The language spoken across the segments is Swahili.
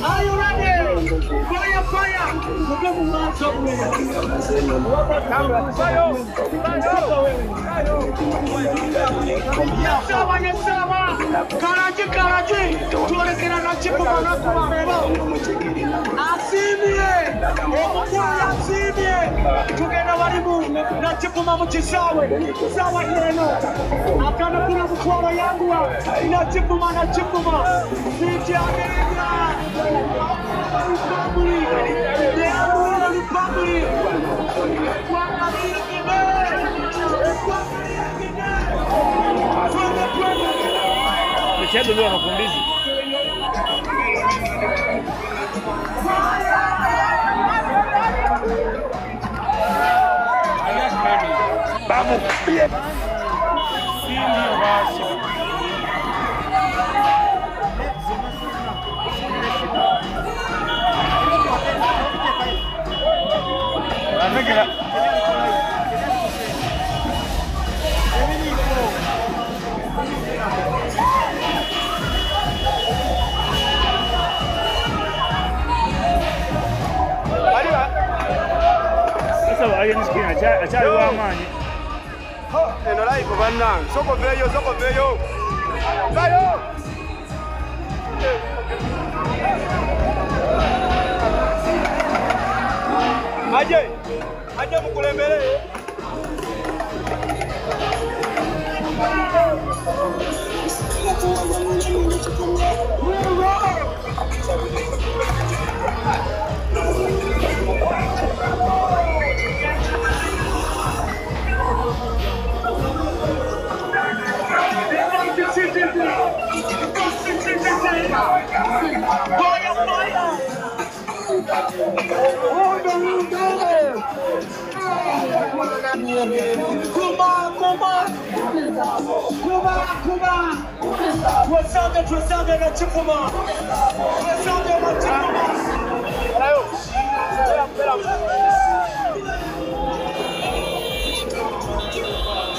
Are you ready? Fire, fire! Mchezo leo anafundizi. Vamos. Achari wa amani. Eno live bana. Soko veyo. Bayo. Aje mukulembere.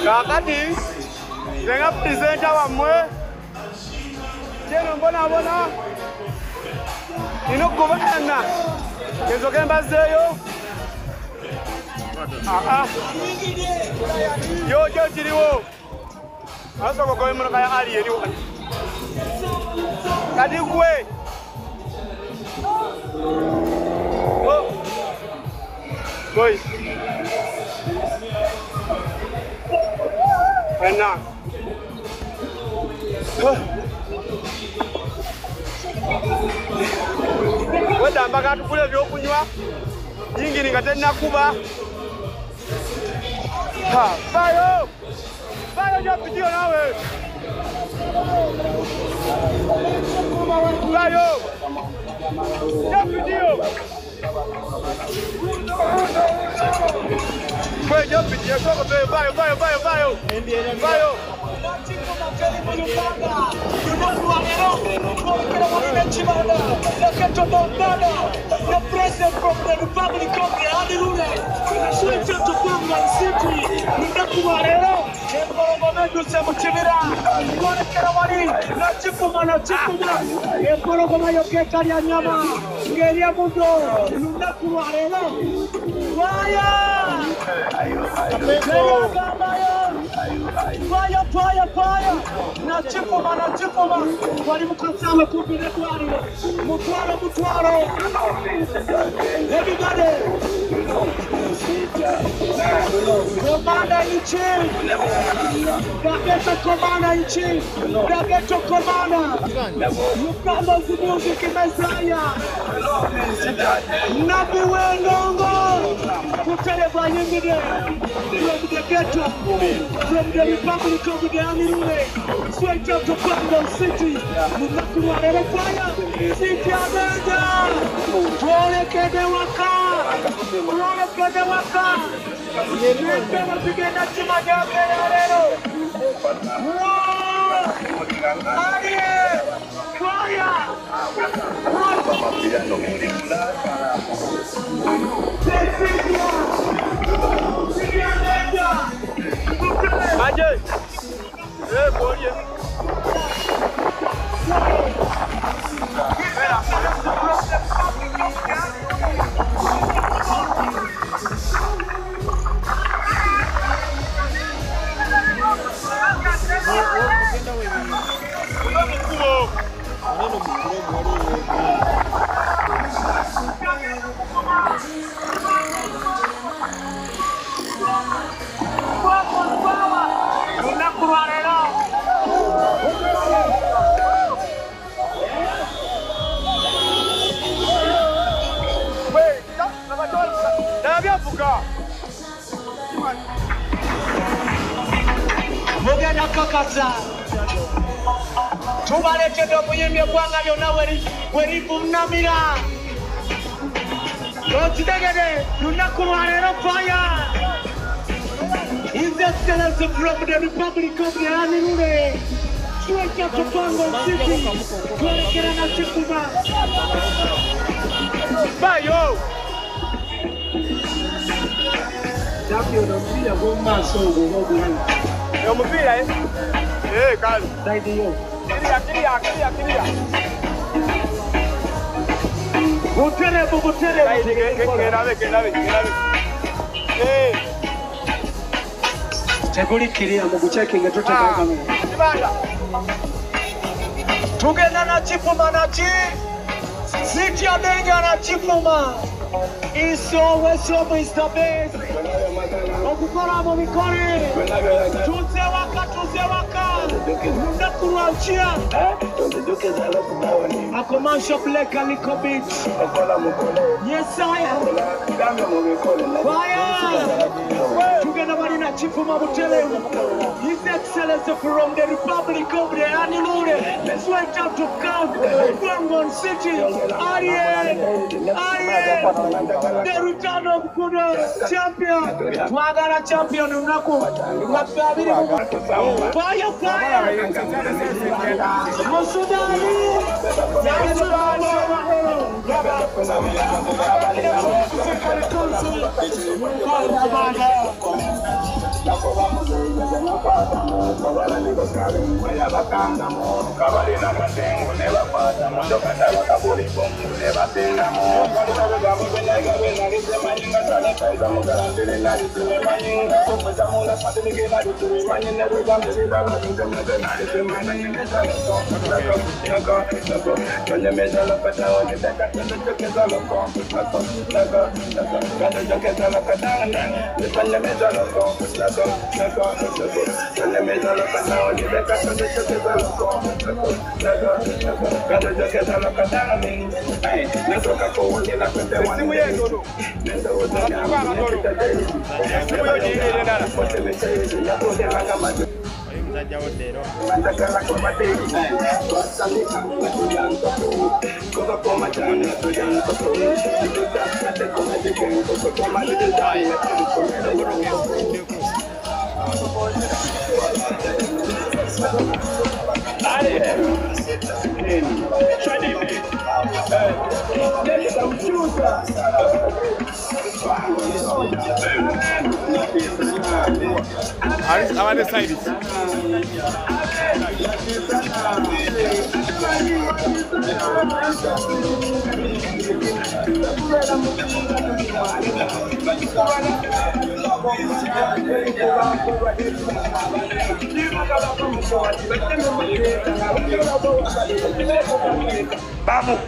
Kakati, dengan presenter wamwe, jeno mbona ino kubana, kezo kemba zeyo. Yo jiriwo. Asa ko koy mun kaya ali yeri won. Kadi kuwe. Boy. Enna. Wada mpaka tukule vyokunywa. Nyingi ningatena kuba. Ha, bayo ndio video nawe. Bayo. Ndio video. Kwa ndio video soko bayo. Bayo. The president from the Republic of the Hallelujah. Switch to Parliament City. Ninakuarero. Emborogomendo semuchibira. Kone kerawari. Na chikuma. Emborogoma yokekari ya nyama. Ngeria mundo. Ninakuarero. Fire! Fire! Na chikuma. Wali mukasama kubine kwari. Mutwaro. Everybody. Commander in chief. Dageto commander in chief. Dageto commander. You come on to music Messiah. Nabi Wengongo. Kutele Bayimide. From the ghetto. From the Republic of the Amine. Straight up to London City. Munakuwa fire. City Avenger. Tuone kede waka. Tuone kede waka. Nende wapigana chima jake ya leo. Aye. Fire. Aje. Boye. Mugenda kakasa tubaletedde omuyimbi eggwanga lyonna werivunamira okitegede lunaku lwaleero fire His Excellency from the Republic of the Anilule straight up to Congo City twelekera na Kikuba bayo champion omupiira gw'omumaaso ogwo obuhanga Omupiira kale. Side yo. Kiria. Butere. Gerabe. Teguli kiria mu kucheckinga tutekanga. Kibanda. Tugenda na Chifuma na City ya Denga na Chifuma. Iso weso Mr. Base. Okukora mu mikore. Tuze waka. Mundakuru chia. A commercial black a little bit. Yes, I am. Fire. Together Marina Chifuma Butele. His Excellency from the Republic of the Anilure. Straight out to Congo City. Ariel. The return of good champion. Twagala champion unaku. Fire. Musudani. How are the sides? Vamos!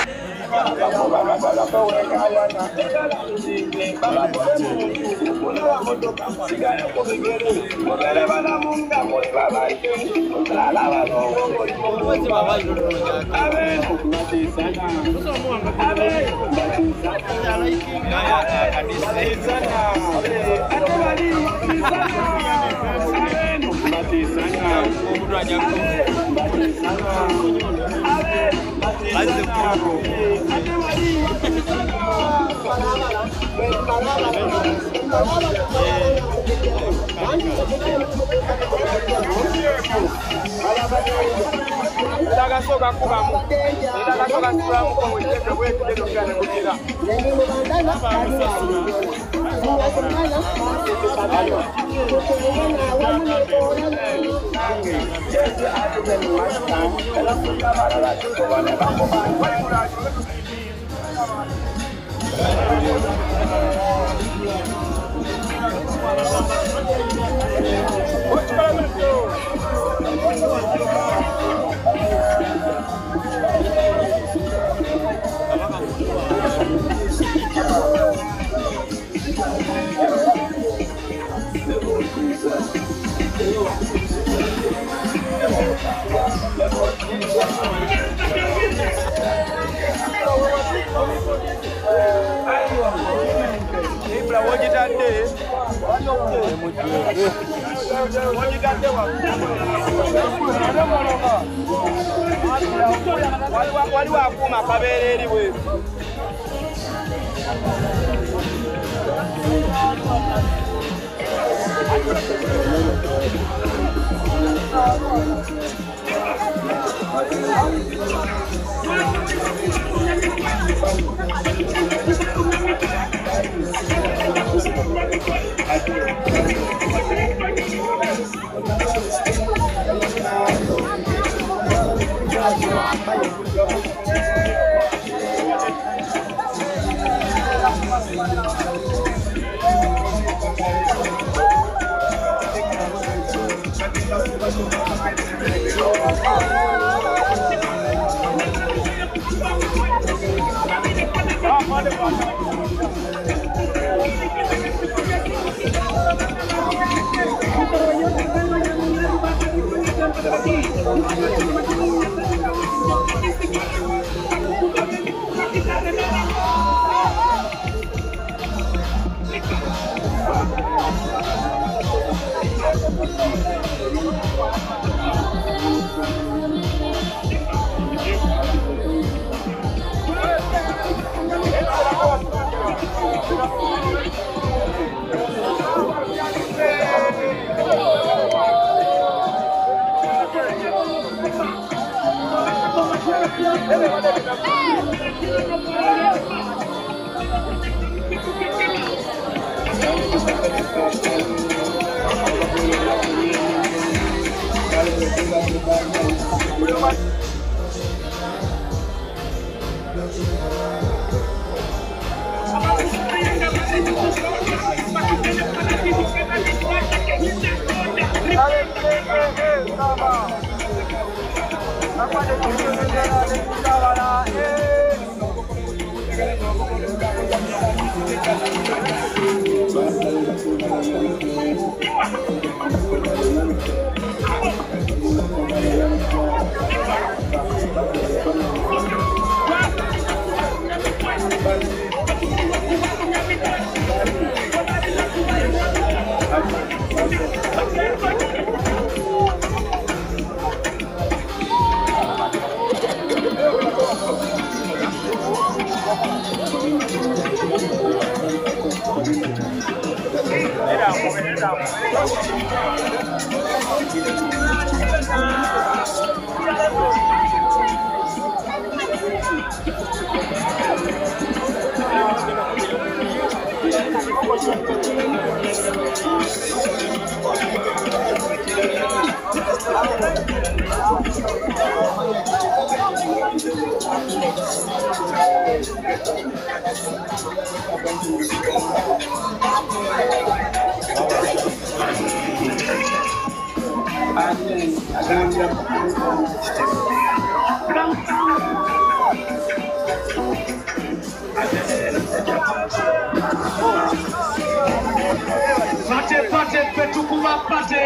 Pate, Petukuma, Pate.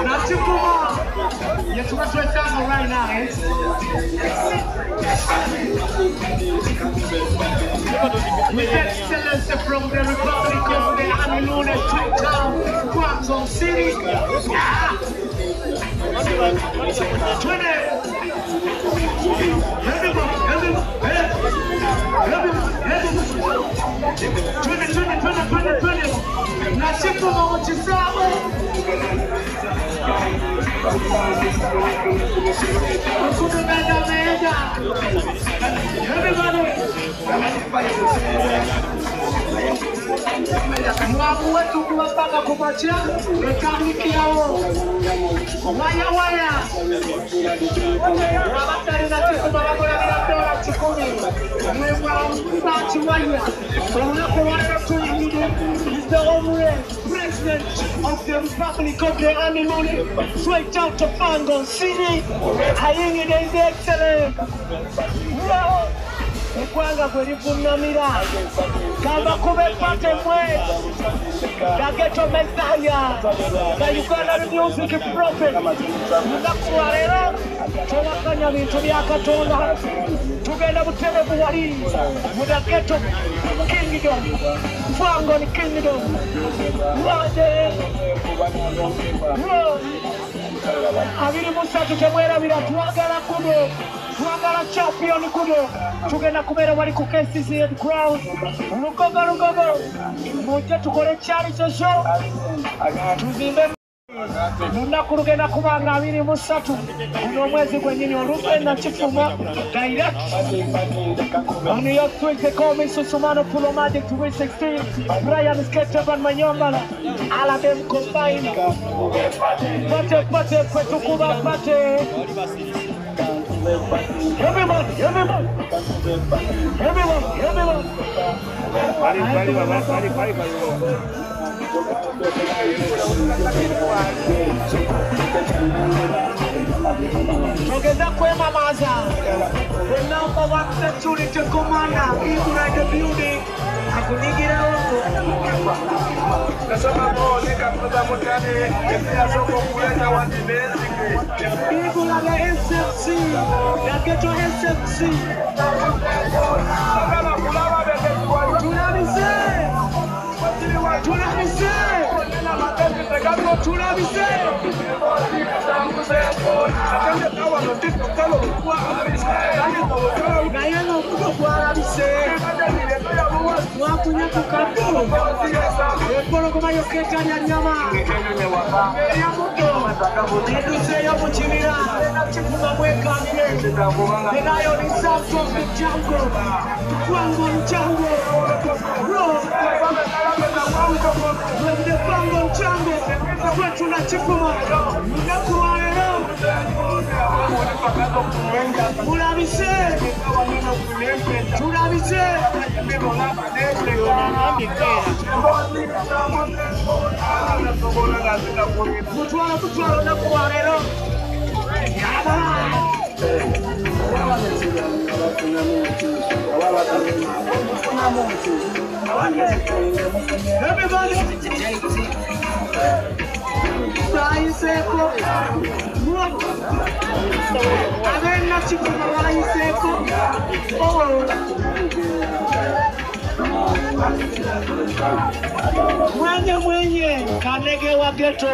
Natukuma. Yes, what's right down right now, eh? With excellence from the Republic of the Anilune Street Town, Guangzhou City. Natukuma, what you saw? Mwamu wetu kuwapaka kupatia mekaniki yao waya wabatari na tiku mabagula bila chikuni mwema mpachi waya unako waya tuingide is the honorary president of the Republic of the Anilune straight out of Guangzhou City. Ayingide is excellent. Kwanga kwelifunamira kama kumepate mwe Gageto Messiah na Uganda music prophet munakuwa lero tubakanya bintu bya Katonda tugenda butebe buwali mudageto kingdom Guangzhou kingdom Mwabade abiri musatu temwerabira twagala kuno twagala champion kuno tugenda kubera wali ku KCC ground lugogo muje tukole cyari cyo show tuzimbe lunaku lugenda kubanga abiri musatu kuno mwezi gwenyini olugenda kifuma direct on your tweet they call me Susumano Pulo Magic 316 Brian Sketchavan Manyongala all of them combined pate Petukuba pate everyone. Together kwema maza. The number one security commander in the building. Akunigira huko. Nasema bole kapata mutani. Kesi soko kuenda wadibezi. People are the SFC. They get to SFC. Mwenye kanege wa ghetto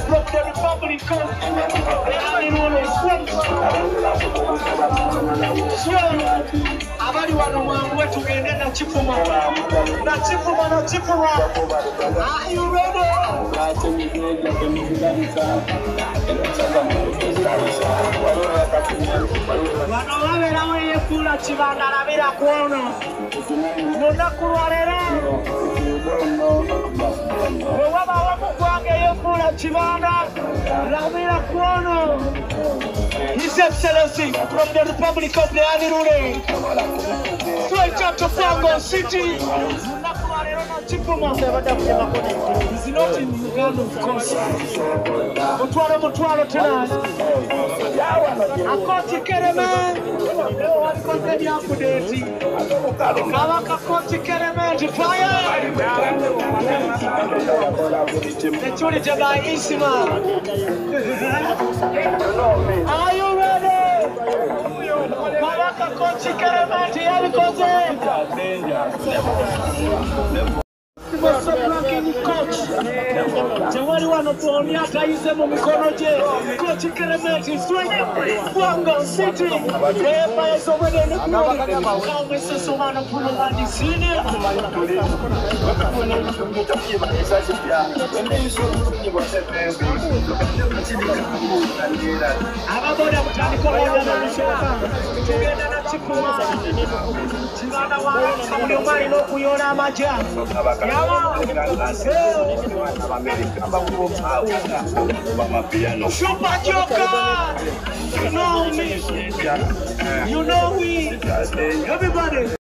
from the Republic of abali wano mwangu tugende na chifuma are you ready? Wano wabera weye kula chibanda labira kuono lunaku lwalero wewaba wamukwange yekula chibanda labira kuono His Excellency from the Republic of the Anilune straight out of Guangzhou City lunaku lwalero Chipuma is not in Uganda, of course. Mutwalo tonight. Akoti Kereme. What content you have today? Kawaka Koti Kereme. Fire! The Churi Jabai Isima. Are you ready? Kawaka Koti Kereme. Coach. Jawari wanaponi hata hizo mikono je. Coach Keremeti swing. Wango City. Eba hizo wede ni kuri. Kama sasa wana kuna landi sini. Ababoda mtani kwa wada na mshoka. Tugenda na Chipuma. Chingana wana kamuli omari no kuyona maja. Super Joker! You know me. You know we. Everybody.